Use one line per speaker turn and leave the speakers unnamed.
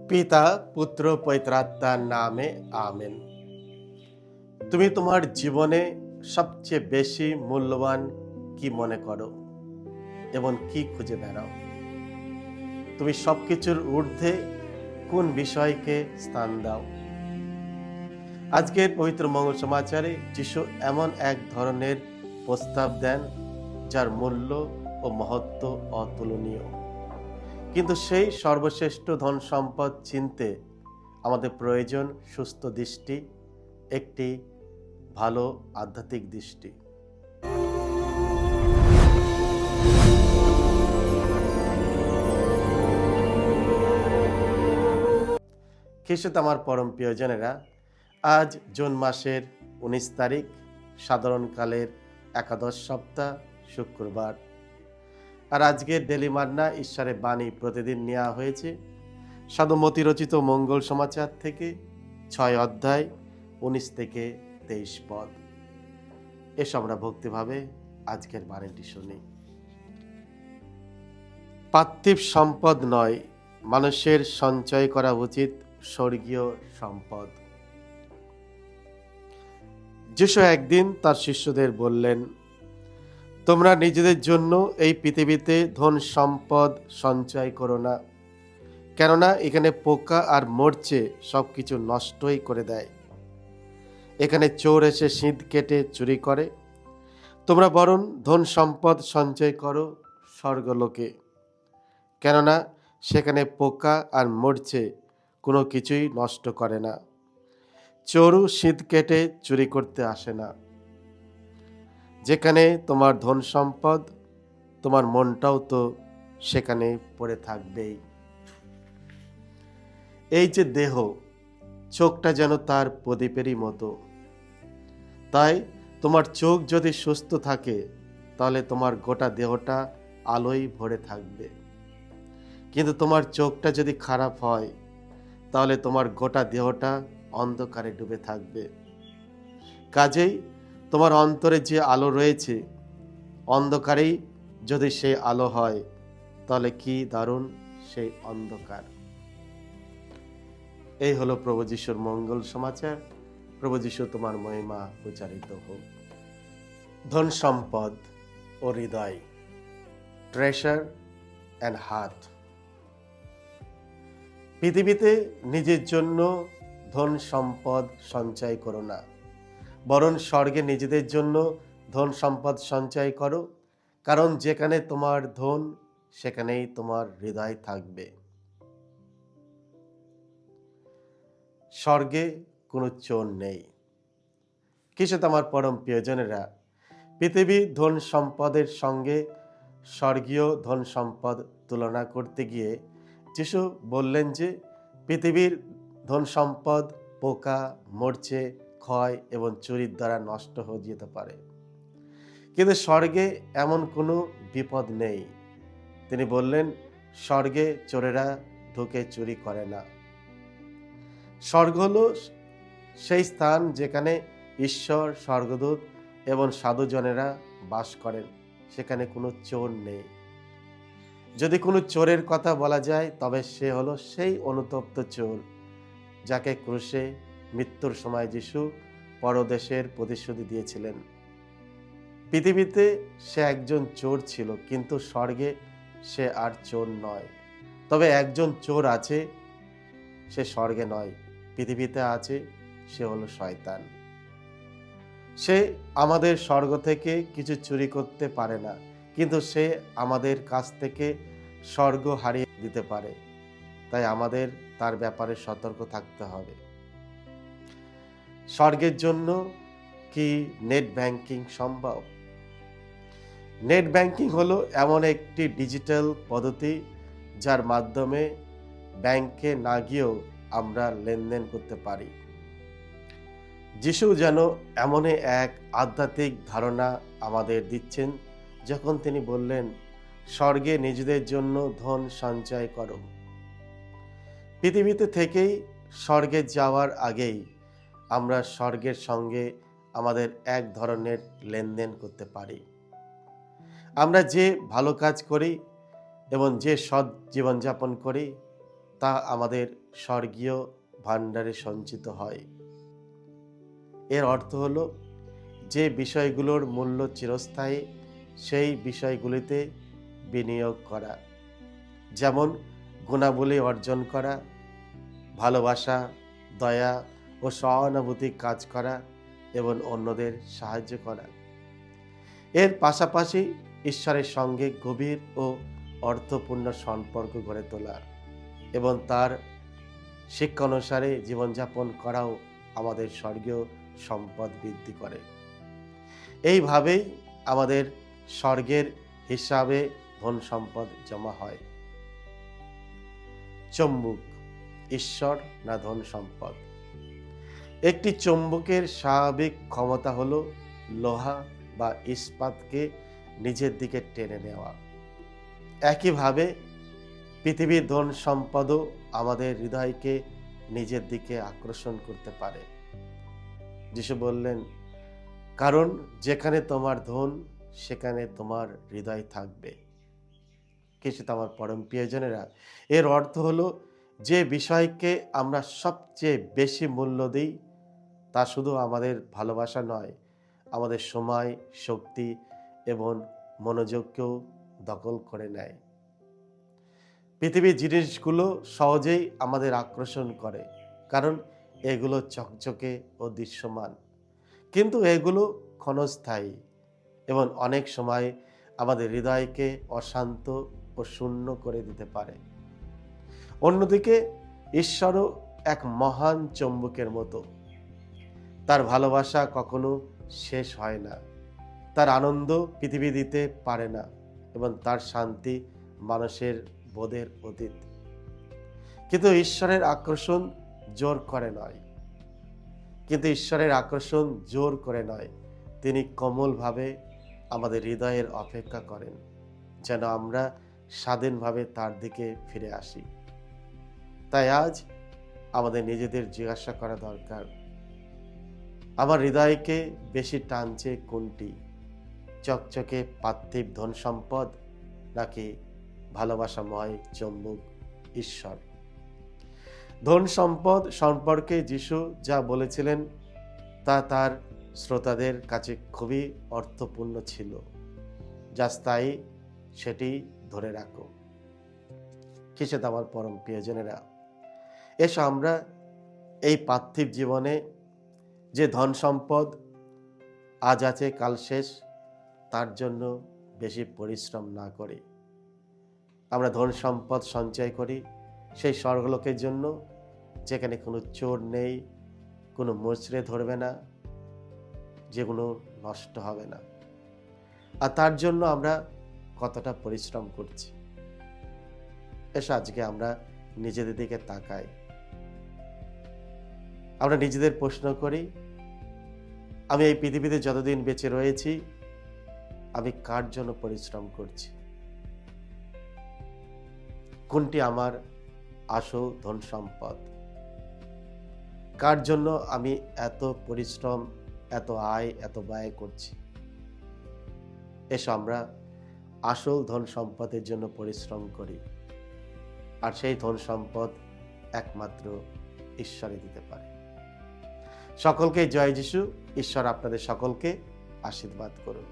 পিতা পুত্র পবিত্রাত্মার নামে আমেন। তুমি তোমার জীবনে সবচেয়ে বেশি মূল্যবান কি মনে করো এবং কি খুঁজে বেড়াও? তুমি সবকিছুর ঊর্ধ্বে কোন বিষয়কে স্থান দাও? আজকের পবিত্র মঙ্গল সমাচারে যিশু এমন এক ধরনের প্রস্তাব দেন যার মূল্য ও মহত্ব অতুলনীয়। কিন্তু সেই সর্বশ্রেষ্ঠ ধন সম্পদ চিনতে আমাদের প্রয়োজন সুস্থ দৃষ্টি, একটি ভালো আধ্যাত্মিক দৃষ্টি। খ্রিস্টে আমার পরম প্রিয়জনেরা, আজ জুন মাসের 19 তারিখ, সাধারণকালের একাদশ সপ্তাহ, শুক্রবার। আর আজকের ডেলি মান্না ঈশ্বরের বাণী প্রতিদিন নেওয়া হয়েছে সাধুমতি রচিত মঙ্গল সমাচার থেকে 6 অধ্যায় 19 থেকে 23 পদ। এসব আমরা ভক্তিভাবে আজকের বাণীটি শুনি। পার্থিব সম্পদ নয়, মানুষের সঞ্চয় করা উচিত স্বর্গীয় সম্পদ। যিশু একদিন তার শিষ্যদের বললেন, তোমরা নিজেদের জন্য এই পৃথিবীতে ধন সম্পদ সঞ্চয় করো না, কেননা এখানে পোকা আর মরচে সবকিছু নষ্টই করে দেয়। এখানে চোর এসে সিঁধ কেটে চুরি করে। তোমরা বরং ধন সম্পদ সঞ্চয় করো স্বর্গলোকে, কেননা সেখানে পোকা আর মরচে কোনো কিছুই নষ্ট করে না, চোরও সিঁধ কেটে চুরি করতে আসে না। যেখানে তোমার ধন সম্পদ, তোমার মনটাও তো সেখানে পড়ে থাকবেই। এই যে দেহ, চোখটা যেন তার প্রদীপেরই মতো। তাই তোমার চোখ যদি সুস্থ থাকে তাহলে তোমার গোটা দেহটা আলোয় ভরে থাকবে। কিন্তু তোমার চোখটা যদি খারাপ হয় তাহলে তোমার গোটা দেহটা অন্ধকারে ডুবে থাকবে। কাজেই তোমার অন্তরে যে আলো রয়েছে, অন্ধকারেই যদি সেই আলো হয় তাহলে কি দারুণ সেই অন্ধকার। এই হলো প্রভু যিশুর মঙ্গল সমাচার। প্রভু যিশু তোমার মহিমা উচ্চারিত হোক। ধন সম্পদ ও হৃদয়, ট্রেজার অ্যান্ড হার্ট। পৃথিবীতে নিজের জন্য ধন সম্পদ সঞ্চয় করো না, বরং স্বর্গে নিজেদের জন্য ধন সম্পদ সঞ্চয় করো, কারণ যেখানে তোমার ধন সেখানেই তোমার হৃদয় থাকবে। স্বর্গে কোনো চোর নেই। কিছু আমার পরম প্রিয়জনেরা, পৃথিবীর ধন সম্পদের সঙ্গে স্বর্গীয় ধন সম্পদ তুলনা করতে গিয়ে যিশু বললেন যে পৃথিবীর ধন সম্পদ পোকা, মরচে, ক্ষয় এবং চুরির দ্বারা নষ্ট হয়ে যেতে পারে, কিন্তু স্বর্গে এমন কোনো বিপদ নেই। তিনি বললেন, স্বর্গে চোরেরা ঢুকে চুরি করে না। স্বর্গ হলো সেই স্থান যেখানে ঈশ্বর, স্বর্গদূত এবং সাধুজনেরা বাস করেন। সেখানে কোনো চোর নেই। যদি কোনো চোরের কথা বলা যায় তবে সে হলো সেই অনুতপ্ত চোর যাকে ক্রুশে মৃত্যুর সময় যিশু পরদেশের প্রতিশ্রুতি দিয়েছিলেন। পৃথিবীতে সে একজন চোর ছিল, কিন্তু স্বর্গে সে আর চোর নয়। তবে একজন চোর আছে, সে স্বর্গে নয়, পৃথিবীতে আছে, সে হলো শয়তান। সে আমাদের স্বর্গ থেকে কিছু চুরি করতে পারে না, কিন্তু সে আমাদের কাছ থেকে স্বর্গ হারিয়ে দিতে পারে। তাই আমাদের তার ব্যাপারে সতর্ক থাকতে হবে। স্বর্গের জন্য কি নেট ব্যাংকিং সম্ভব? নেট ব্যাংকিং হলো এমন একটি ডিজিটাল পদ্ধতি যার মাধ্যমে ব্যাংকে না গিয়েও আমরা লেনদেন করতে পারি। যিশু যেন এমনই এক আধ্যাত্মিক ধারণা আমাদের দিচ্ছেন যখন তিনি বললেন, স্বর্গে নিজেদের জন্য ধন সঞ্চয় করো। পৃথিবীতে থেকেই স্বর্গে যাওয়ার আগেই আমরা স্বর্গের সঙ্গে আমাদের এক ধরনের লেনদেন করতে পারি। আমরা যে ভালো কাজ করি এবং যে সৎ জীবনযাপন করি, তা আমাদের স্বর্গীয় ভাণ্ডারে সঞ্চিত হয়। এর অর্থ হলো যে বিষয়গুলোর মূল্য চিরস্থায়ী সেই বিষয়গুলিতে বিনিয়োগ করা, যেমন গুণাবলী অর্জন করা, ভালোবাসা, দয়া ও সহানুভূতি কাজ করা এবং অন্যদের সাহায্য করা। এর পাশাপাশি ঈশ্বরের সঙ্গে গভীর ও অর্থপূর্ণ সম্পর্ক গড়ে তোলা এবং তার শিক্ষা অনুসারে জীবনযাপন করাও আমাদের স্বর্গীয় সম্পদ বৃদ্ধি করে। এইভাবেই আমাদের স্বর্গের হিসাবে ধন সম্পদ জমা হয়। চুম্বক, ঈশ্বর না ধন সম্পদ? একটি চুম্বকের স্বাভাবিক ক্ষমতা হলো লোহা বা ইস্পাতকে নিজের দিকে টেনে নেওয়া। একইভাবে পৃথিবীর ধন সম্পদও আমাদের হৃদয়কে নিজের দিকে আকর্ষণ করতে পারে। যিশু বললেন, কারণ যেখানে তোমার ধন সেখানে তোমার হৃদয় থাকবে। কিছু তো আমার পরম প্রিয়জনেরা, এর অর্থ হলো যে বিষয়কে আমরা সবচেয়ে বেশি মূল্য দিই তা শুধু আমাদের ভালোবাসা নয়, আমাদের সময়, শক্তি এবং মনোযোগকেও দখল করে নেয়। পৃথিবীর জিনিসগুলো সহজেই আমাদের আকর্ষণ করে, কারণ এগুলো চকচকে ও দৃশ্যমান, কিন্তু এগুলো ক্ষণস্থায়ী এবং অনেক সময় আমাদের হৃদয়কে অশান্ত ও শূন্য করে দিতে পারে। অন্যদিকে ঈশ্বরও এক মহান চুম্বকের মতো। তার ভালোবাসা কখনো শেষ হয় না, তার আনন্দ পৃথিবী দিতে পারে না এবং তার শান্তি মানুষের বোধের অতীত। কিন্তু ঈশ্বরের আকর্ষণ জোর করে নয়, তিনি কোমলভাবে আমাদের হৃদয়ের অপেক্ষা করেন, যেন আমরা স্বাধীনভাবে তার দিকে ফিরে আসি। তাই আজ আমাদের নিজেদের জিজ্ঞাসা করা দরকার, আমার হৃদয়কে বেশি টানছে কোনটি? চকচকে পার্থিব ধন সম্পদ নাকি ভালোবাসাময় চুম্বক ঈশ্বর? ধন সম্পদ সম্পর্কে যিশু যা বলেছিলেন তা তার শ্রোতাদের কাছে খুবই অর্থপূর্ণ ছিল। যা স্থায়ী সেটি ধরে রাখো। কিসে তো আমার পরম প্রিয়জনেরা, এসো আমরা এই পার্থিব জীবনে যে ধন সম্পদ আজ আছে কাল শেষ, তার জন্য বেশি পরিশ্রম না করে আমরা ধন সম্পদ সঞ্চয় করি সেই স্বর্গলোকের জন্য, যেখানে কোনো চোর নেই, কোনো মুচড়ে ধরবে না, যেগুলো নষ্ট হবে না। আর তার জন্য আমরা কতটা পরিশ্রম করছি, এসো আজকে আমরা নিজেদের দিকে তাকাই। আমরা নিজেদের প্রশ্ন করি, আমি এই পৃথিবীতে যতদিন বেঁচে রয়েছি আমি কার জন্য পরিশ্রম করছি? কোনটি আমার আসল ধন সম্পদ? কার জন্য আমি এত পরিশ্রম, এত আয়, এত ব্যয় করছি? এসো আমরা আসল ধন সম্পদের জন্য পরিশ্রম করি, আর সেই ধন সম্পদ একমাত্র ঈশ্বরই দিতে পারে। সকলকে জয় যিশু। ঈশ্বর আপনাদের সকলকে আশীর্বাদ করুন।